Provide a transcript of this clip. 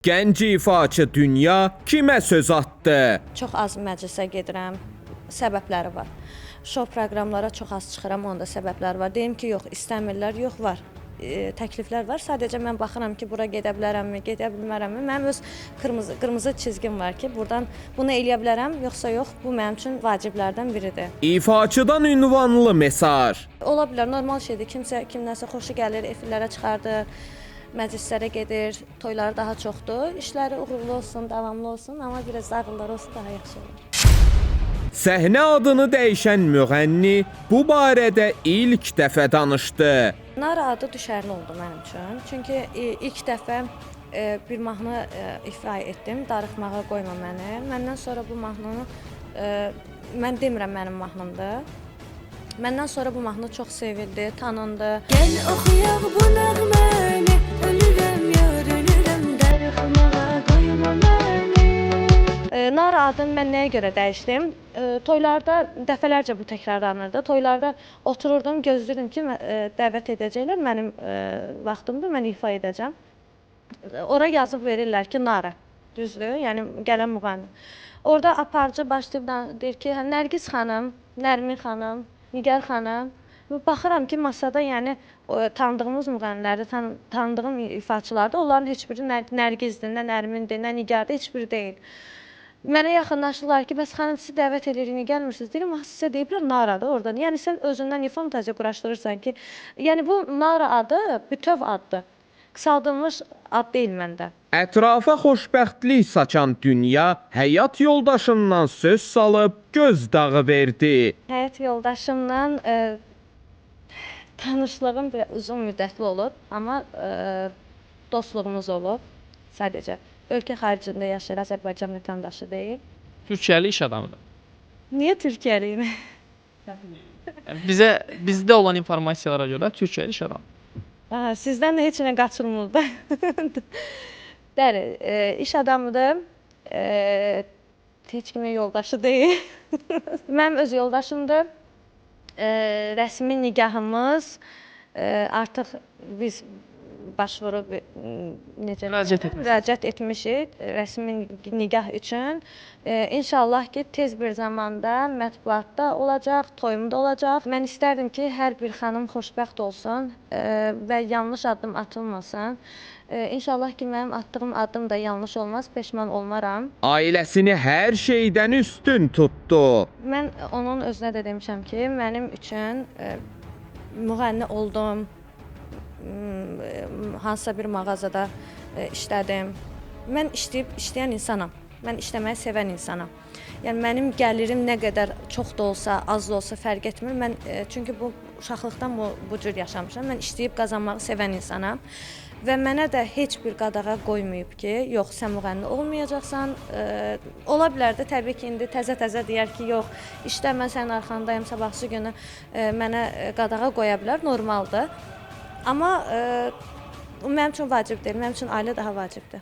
Gənc ifaçı Dünya kimə söz atdı? Çox az məclisə gedirəm. Səbəbləri var. Şou proqramlara çox az çıxıram, onda səbəbləri var. Deyim ki, yox, istəmirlər, yox var. Təkliflər var. Sadəcə mən baxıram ki, bura gedə bilərəmmi, gedə bilmərəmmi? Mənim öz qırmızı çizgim var ki, buradan bunu eləyə bilərəm, yoxsa yox, bu mənim üçün vaciblərdən biridir. İfaçıdan ünvanlı mesaj. Ola bilər, normal şeydir. Kimsə kimdənsə xoşu gəlir, efirlərə çıxardır, məclislərə gedir, toyları daha çoxdur. İşləri uğurlu olsun, davamlı olsun, amma biraz ağıllar olsun daha yaxşı olur. Səhnə adını dəyişən müğənni bu barədə ilk dəfə danışdı. Nara adı düşərli oldu mənim üçün. Çünki ilk dəfə bir mahnı ifa etdim, darıxmağa qoyma məni. Məndən sonra bu mahnını, mən demirəm mənim mahnımdır. Məndən sonra bu mahnı çox sevildi, tanındı. Gel oxuyaq bu nəğməni, ölürəm yar, ölürəm, darıxmağa qoyma məni. Nara adını mən nəyə görə dəyişdim? Toylarda dəfələrcə bu təkrarlanırdı. Toylarda otururdum, gözləyirdim ki, dəvət edəcəklər, mənim vaxtımdır, mən ifa edəcəm. Ora yazıb verirlər ki, Nara, düzdür? Yəni gələn müğənni. Orada aparıcı başlayıb deyir ki, Nərgiz xanım, Nərmin xanım, Nigar xanım. Baxıram ki, masada yəni tanıdığımız müğənnilərdə, tanıdığım ifaçılarda onların heç biri Nərgizdir, nə Nərmindir, nə Nigardır, heç biri deyil. Mənə yaxınlaşırlar ki, bəs xanım sizi dəvət edirik, niyə gəlmirsiniz? Deyirəm, sizə deyiblər Naradır oradan. Yəni sən özündən fantaziya quraşdırırsan ki, yəni bu Nara adı bütöv addır. Qısaldılmış ad deyil məndə. Ətrafa xoşbəxtlik saçan Dünya həyat yoldaşından söz salıb gözdağı verdi. Həyat yoldaşımla tanışlığım bir uzun müddətli olub, amma dostluğumuz olub sadəcə. Ölkə xaricində yaşayır, Azərbaycan vətəndaşı deyil. Türkiyəli iş adamıdır. Niyə Türkiyəliyim? Yəni bizdə olan informasiyalara görə Türkiyəli iş adamı. Sizdən də heç nə qaçılmırdı. Bəli, iş adamıdır. Heç kimin yoldaşı deyil. Mənim öz yoldaşımdır. Rəsmi nikahımız artıq biz başvurub müraciət etmişik rəsmi nikah üçün. İnşallah ki, tez bir zamanda mətbuatda olacaq, toyumda olacaq. Mən istərdim ki, hər bir xanım xoşbəxt olsun və yanlış addım atılmasın. İnşallah ki, mənim attığım addım da yanlış olmaz, peşman olmaram. Ailəsini hər şeydən üstün tutdu. Mən onun özünə də demişəm ki, mənim üçün müğənni oldum, hansısa bir mağazada işlədim. Mən işləyən insanam. Mən işləməyi sevən insanam. Yəni mənim gəlirim nə qədər çox da olsa, az da olsa fərq etmir. Mən çünki bu uşaqlıqdan bu cür yaşamışam. Mən işləyib qazanmağı sevən insanam. Və mənə də heç bir qadağa qoymayıb ki, yox, sən müğənni olmayacaqsan. Ola bilər də təbii ki, indi təzə deyər ki, yox, işdə mən sənin arxandayım, sabahçı günü mənə qadağa qoya bilər, normaldır. Amma mənim üçün vacib deyil, mənim üçün ailə daha vacibdir.